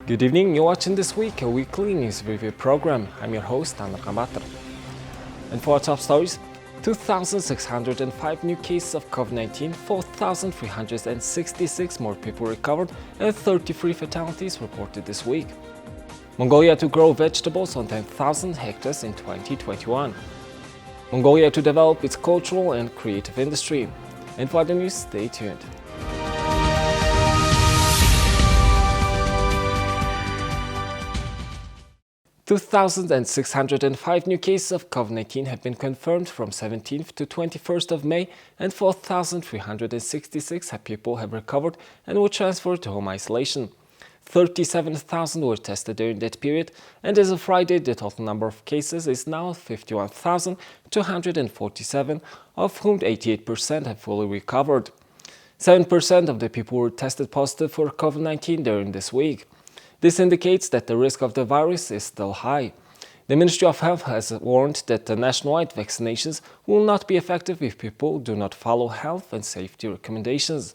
Good evening, you're watching This Week, a weekly news review program. I'm your host, Anna Kamatar. And for our top stories, 2,605 new cases of COVID-19, 4,366 more people recovered, and 33 fatalities reported this week. Mongolia to grow vegetables on 10,000 hectares in 2021. Mongolia to develop its cultural and creative industry. And for the news, stay tuned. 2,605 new cases of COVID-19 have been confirmed from 17th to 21st of May, and 4,366 people have recovered and were transferred to home isolation. 37,000 were tested during that period, and as of Friday, the total number of cases is now 51,247, of whom 88% have fully recovered. 7% of the people were tested positive for COVID-19 during this week. This indicates that the risk of the virus is still high. The Ministry of Health has warned that the nationwide vaccinations will not be effective if people do not follow health and safety recommendations.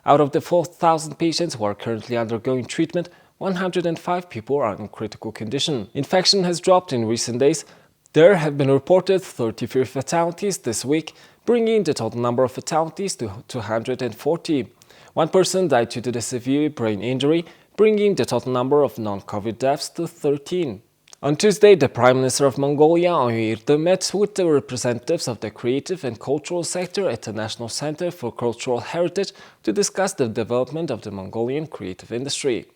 Out of the 4,000 patients who are currently undergoing treatment, 105 people are in critical condition. Infection has dropped in recent days. There have been reported 33 fatalities this week, bringing the total number of fatalities to 240. One person died due to the severe brain injury, bringing the total number of non-COVID deaths to 13. On Tuesday, the Prime Minister of Mongolia, met with the representatives of the creative and cultural sector at the National Center for Cultural Heritage to discuss the development of the Mongolian creative industry.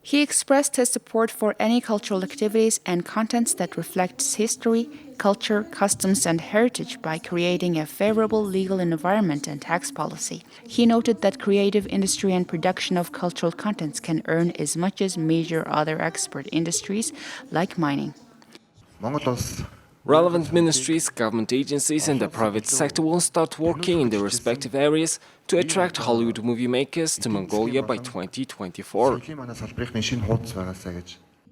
He expressed his support for any cultural activities and contents that reflects history, culture, customs, and heritage by creating a favorable legal environment and tax policy. He noted that creative industry and production of cultural contents can earn as much as major other export industries like mining. Relevant ministries, government agencies, and the private sector will start working in their respective areas to attract Hollywood movie makers to Mongolia by 2024.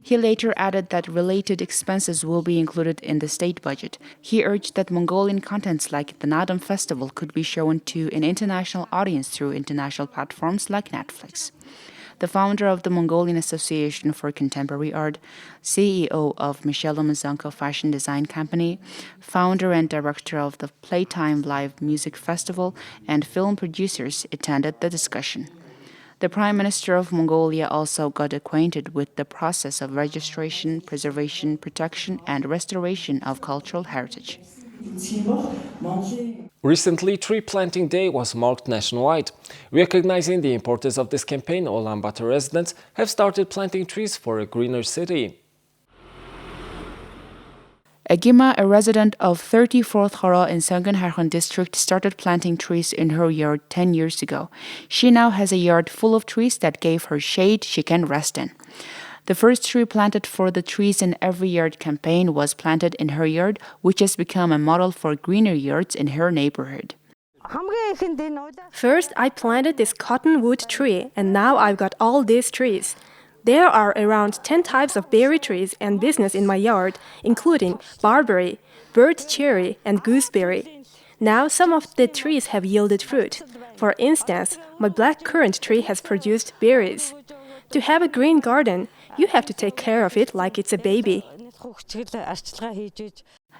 He later added that related expenses will be included in the state budget. He urged that Mongolian contents like the Nadam Festival could be shown to an international audience through international platforms like Netflix. The founder of the Mongolian Association for Contemporary Art, CEO of Michelle Mazanko Fashion Design Company, founder and director of the Playtime Live Music Festival, and film producers attended the discussion. The Prime Minister of Mongolia also got acquainted with the process of registration, preservation, protection, and restoration of cultural heritage. Recently, Tree Planting Day was marked nationwide. Recognizing the importance of this campaign, Ulaanbaatar residents have started planting trees for a greener city. Agima, a resident of 34th Horo in Seongun-Harkhon district, started planting trees in her yard 10 years ago. She now has a yard full of trees that gave her shade she can rest in. The first tree planted for the Trees in Every Yard campaign was planted in her yard, which has become a model for greener yards in her neighborhood. First, I planted this cottonwood tree, and now I've got all these trees. There are around 10 types of berry trees and business in my yard, including barberry, bird cherry, and gooseberry. Now some of the trees have yielded fruit. For instance, my black currant tree has produced berries. To have a green garden, you have to take care of it like it's a baby.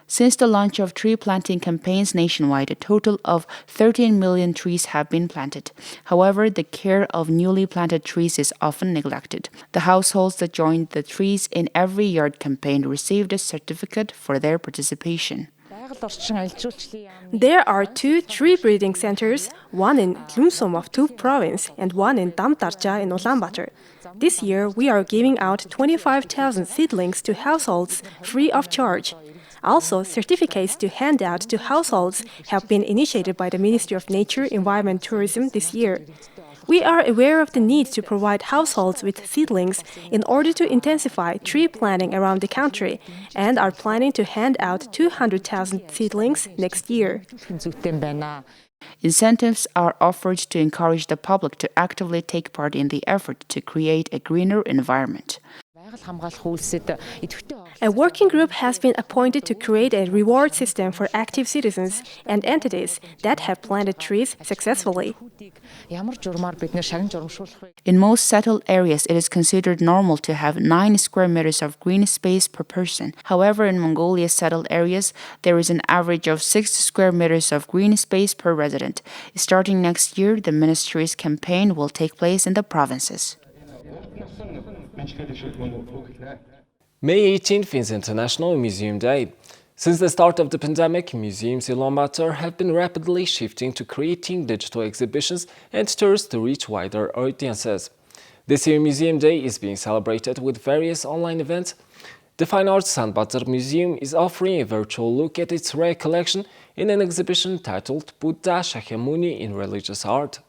Since the launch of tree planting campaigns nationwide, a total of 13 million trees have been planted. However, the care of newly planted trees is often neglected. The households that joined the Trees in Every Yard campaign received a certificate for their participation. There are 2 tree breeding centers, one in Gyeongsum of Tu province and one in Damtarja in Ulaanbaatar. This year, we are giving out 25,000 seedlings to households free of charge. Also, certificates to hand out to households have been initiated by the Ministry of Nature, Environment and Tourism this year. We are aware of the need to provide households with seedlings in order to intensify tree planting around the country and are planning to hand out 200,000 seedlings next year. Incentives are offered to encourage the public to actively take part in the effort to create a greener environment. A working group has been appointed to create a reward system for active citizens and entities that have planted trees successfully. In most settled areas, it is considered normal to have 9 square meters of green space per person. However, in Mongolia's settled areas, there is an average of 6 square meters of green space per resident. Starting next year, the ministry's campaign will take place in the provinces. May 18th is International Museum Day. Since the start of the pandemic, museums in Ulaanbaatar have been rapidly shifting to creating digital exhibitions and tours to reach wider audiences. This year, Museum Day is being celebrated with various online events. The Fine Arts Ulaanbaatar Museum is offering a virtual look at its rare collection in an exhibition titled Buddha Shakyamuni in Religious Art.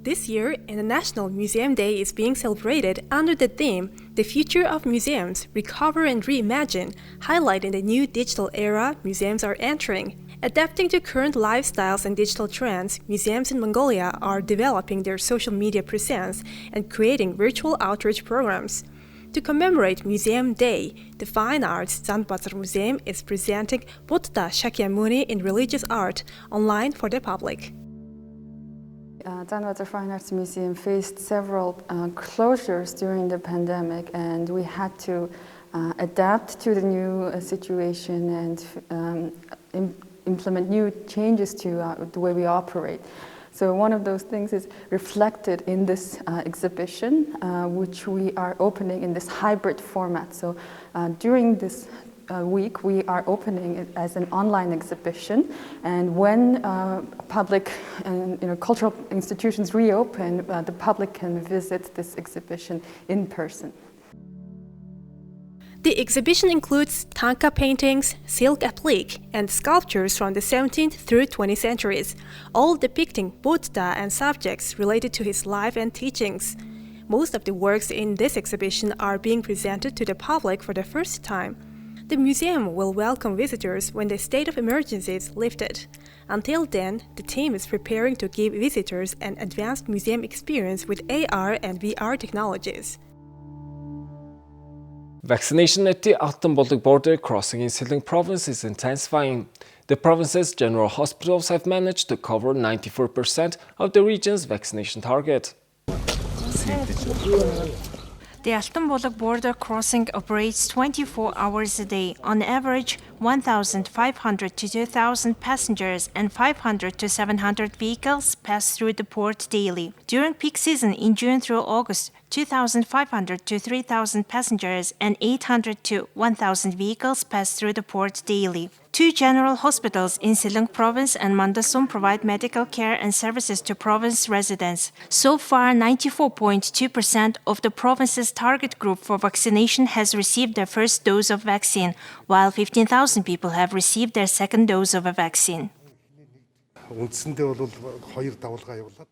This year, International Museum Day is being celebrated under the theme The Future of Museums, Recover and Reimagine, highlighting the new digital era museums are entering. Adapting to current lifestyles and digital trends, museums in Mongolia are developing their social media presence and creating virtual outreach programs. To commemorate Museum Day, the Fine Arts Ulaanbaatar Museum is presenting Buddha Shakyamuni in Religious Art online for the public. Ulaanbaatar Fine Arts Museum faced several closures during the pandemic, and we had to adapt to the new situation and implement new changes to the way we operate. So one of those things is reflected in this exhibition, which we are opening in this hybrid format. So during this week, we are opening it as an online exhibition, and when public and cultural institutions reopen, the public can visit this exhibition in person. The exhibition includes tanka paintings, silk applique, and sculptures from the 17th through 20th centuries, all depicting Buddha and subjects related to his life and teachings. Most of the works in this exhibition are being presented to the public for the first time. The museum will welcome visitors when the state of emergency is lifted. Until then, the team is preparing to give visitors an advanced museum experience with AR and VR technologies. Vaccination at the Altenbolg border crossing in Sileng province is intensifying. The province's general hospitals have managed to cover 94% of the region's vaccination target. The Altenbolg border crossing operates 24 hours a day. On average, 1,500 to 2,000 passengers and 500 to 700 vehicles pass through the port daily. During peak season in June through August, 2,500 to 3,000 passengers and 800 to 1,000 vehicles pass through the port daily. 2 general hospitals in Sileng province and Mandasum provide medical care and services to province residents. So far, 94.2% of the province's target group for vaccination has received their first dose of vaccine, while 15,000 people have received their second dose of a vaccine.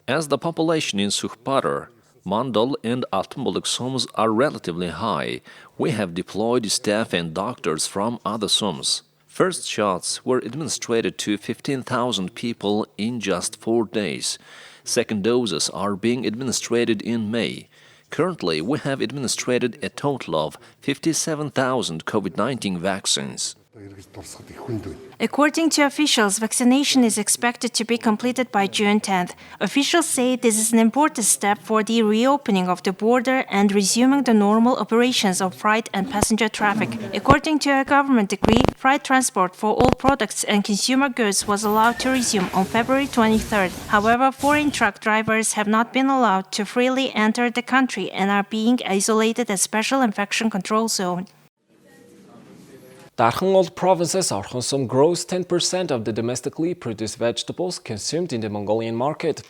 As the population in Sukhparar, Mandal and Altenbolg SUMs are relatively high, we have deployed staff and doctors from other SUMs. First shots were administered to 15,000 people in just 4 days. Second doses are being administered in May. Currently, we have administered a total of 57,000 COVID-19 vaccines. According to officials, vaccination is expected to be completed by June 10th. Officials say this is an important step for the reopening of the border and resuming the normal operations of freight and passenger traffic. According to a government decree, freight transport for all products and consumer goods was allowed to resume on February 23rd. However, foreign truck drivers have not been allowed to freely enter the country and are being isolated at special infection control zone. The Archangel province's Arkansas grows 10% of the domestically produced vegetables consumed in the Mongolian market.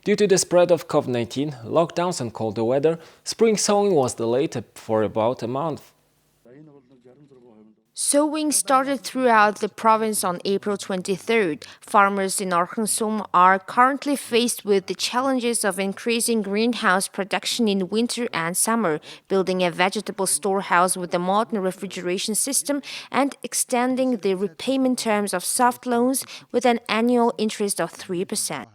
Due to the spread of COVID-19, lockdowns and colder weather, spring sowing was delayed for about a month. Sowing started throughout the province on April 23rd. Farmers in Arkansas are currently faced with the challenges of increasing greenhouse production in winter and summer, building a vegetable storehouse with a modern refrigeration system, and extending the repayment terms of soft loans with an annual interest of 3%.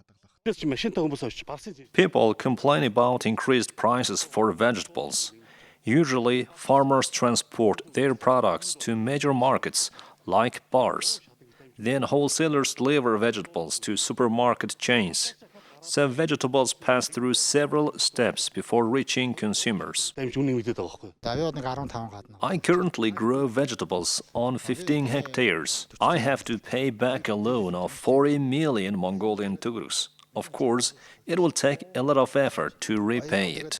People complain about increased prices for vegetables. Usually, farmers transport their products to major markets like bars. Then wholesalers deliver vegetables to supermarket chains. So vegetables pass through several steps before reaching consumers. I currently grow vegetables on 15 hectares. I have to pay back a loan of 40 million Mongolian tugrus. Of course, it will take a lot of effort to repay it.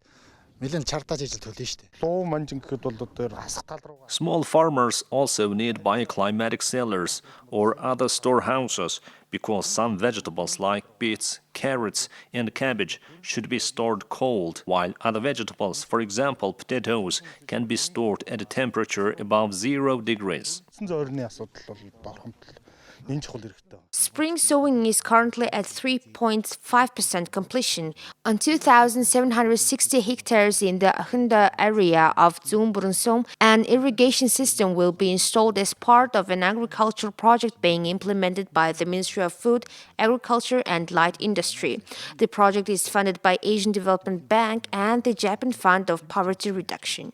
Small farmers also need bioclimatic cellars or other storehouses because some vegetables like beets, carrots, and cabbage should be stored cold, while other vegetables, for example potatoes, can be stored at a temperature above 0 degrees. Spring sowing is currently at 3.5% completion on 2,760 hectares in the Ahunda area of Zumbrunsom. An irrigation system will be installed as part of an agricultural project being implemented by the Ministry of Food, Agriculture and Light Industry. The project is funded by Asian Development Bank and the Japan Fund of Poverty Reduction.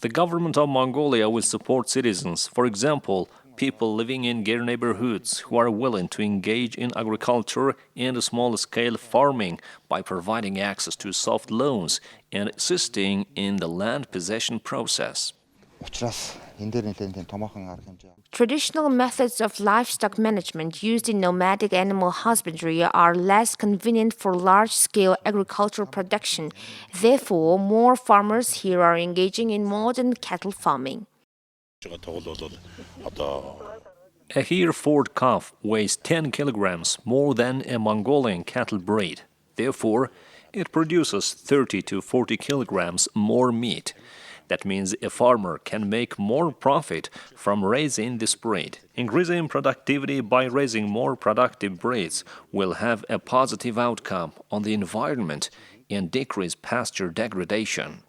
The government of Mongolia will support citizens, for example, people living in ghetto neighborhoods who are willing to engage in agriculture and small-scale farming by providing access to soft loans and assisting in the land possession process. Traditional methods of livestock management used in nomadic animal husbandry are less convenient for large-scale agricultural production. Therefore, more farmers here are engaging in modern cattle farming. A Hereford calf weighs 10 kilograms more than a Mongolian cattle breed. Therefore, it produces 30 to 40 kilograms more meat. That means a farmer can make more profit from raising this breed. Increasing productivity by raising more productive breeds will have a positive outcome on the environment and decrease pasture degradation.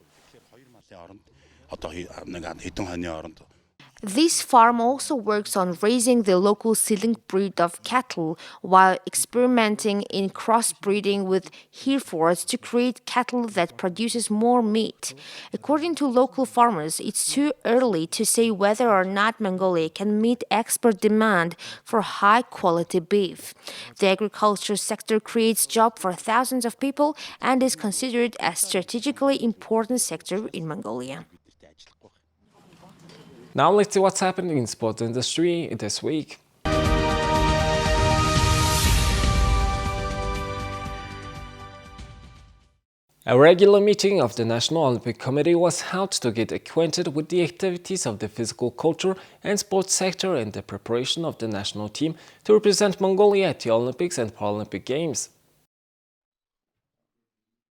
This farm also works on raising the local seedling breed of cattle while experimenting in crossbreeding with Herefords to create cattle that produces more meat. According to local farmers, it's too early to say whether or not Mongolia can meet export demand for high-quality beef. The agriculture sector creates jobs for thousands of people and is considered a strategically important sector in Mongolia. Now let's see what's happening in the sports industry this week. A regular meeting of the National Olympic Committee was held to get acquainted with the activities of the physical culture and sports sector and the preparation of the national team to represent Mongolia at the Olympics and Paralympic Games.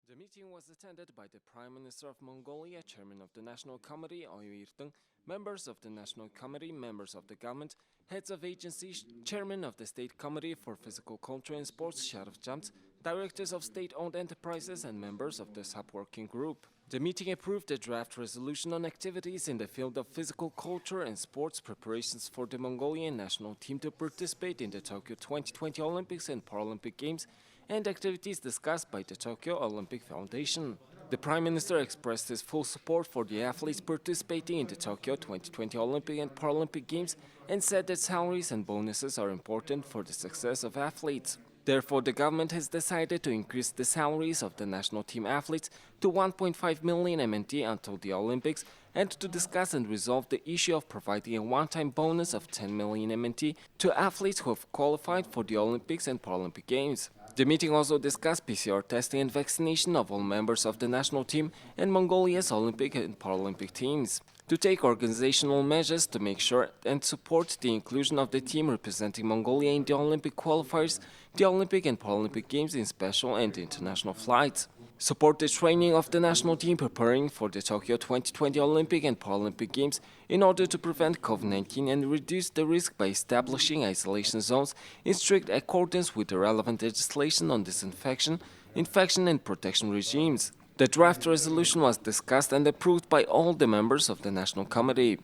The meeting was attended by the Prime Minister of Mongolia, Chairman of the National Committee, Oyirtung, members of the National Committee, members of the government, heads of agencies, Chairman of the State Committee for Physical Culture and Sports, Sharif Jamt, directors of state-owned enterprises and members of the sub-working group. The meeting approved a draft resolution on activities in the field of physical culture and sports preparations for the Mongolian national team to participate in the Tokyo 2020 Olympics and Paralympic Games and activities discussed by the Tokyo Olympic Foundation. The Prime Minister expressed his full support for the athletes participating in the Tokyo 2020 Olympic and Paralympic Games and said that salaries and bonuses are important for the success of athletes. Therefore, the government has decided to increase the salaries of the national team athletes to 1.5 million MNT until the Olympics and to discuss and resolve the issue of providing a one-time bonus of 10 million MNT to athletes who have qualified for the Olympics and Paralympic Games. The meeting also discussed PCR testing and vaccination of all members of the national team and Mongolia's Olympic and Paralympic teams. To take organizational measures to make sure and support the inclusion of the team representing Mongolia in the Olympic qualifiers, the Olympic and Paralympic Games in special and international flights. Support the training of the national team preparing for the Tokyo 2020 Olympic and Paralympic Games in order to prevent COVID-19 and reduce the risk by establishing isolation zones in strict accordance with the relevant legislation on disinfection, infection and protection regimes. The draft resolution was discussed and approved by all the members of the National Committee.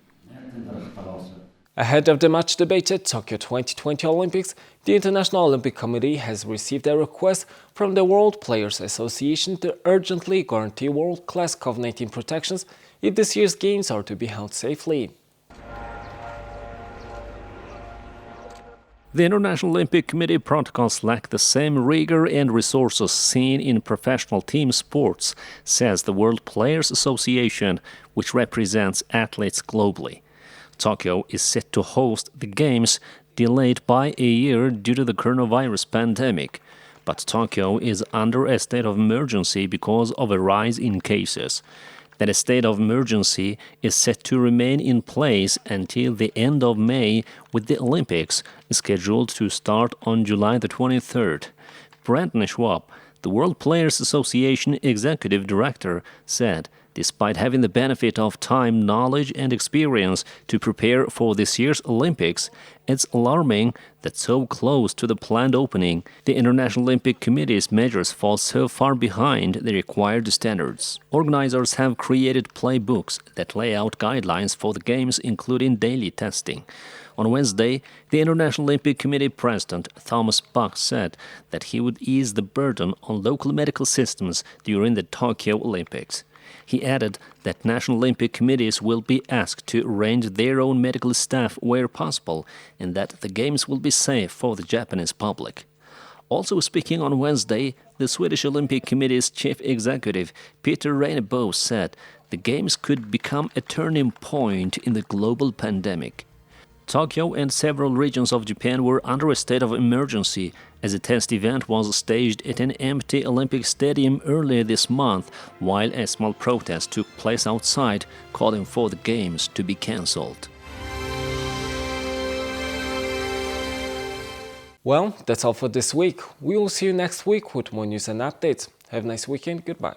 Ahead of the much debated Tokyo 2020 Olympics, the International Olympic Committee has received a request from the World Players Association to urgently guarantee world-class COVID-19 protections if this year's games are to be held safely. The International Olympic Committee protocols lack the same rigor and resources seen in professional team sports, says the World Players Association, which represents athletes globally. Tokyo is set to host the Games, delayed by a year due to the coronavirus pandemic. But Tokyo is under a state of emergency because of a rise in cases. That state of emergency is set to remain in place until the end of May, with the Olympics scheduled to start on July the 23rd. Brandon Schwab, the World Players Association Executive Director, said, despite having the benefit of time, knowledge, and experience to prepare for this year's Olympics, it's alarming that so close to the planned opening, the International Olympic Committee's measures fall so far behind the required standards. Organizers have created playbooks that lay out guidelines for the Games, including daily testing. On Wednesday, the International Olympic Committee President Thomas Bach said that he would ease the burden on local medical systems during the Tokyo Olympics. He added that national Olympic committees will be asked to arrange their own medical staff where possible and that the Games will be safe for the Japanese public. Also speaking on Wednesday, the Swedish Olympic Committee's chief executive, Peter Reinebo, said the Games could become a turning point in the global pandemic. Tokyo and several regions of Japan were under a state of emergency as a test event was staged at an empty Olympic stadium earlier this month, while a small protest took place outside, calling for the Games to be cancelled. Well, that's all for this week. We will see you next week with more news and updates. Have a nice weekend. Goodbye.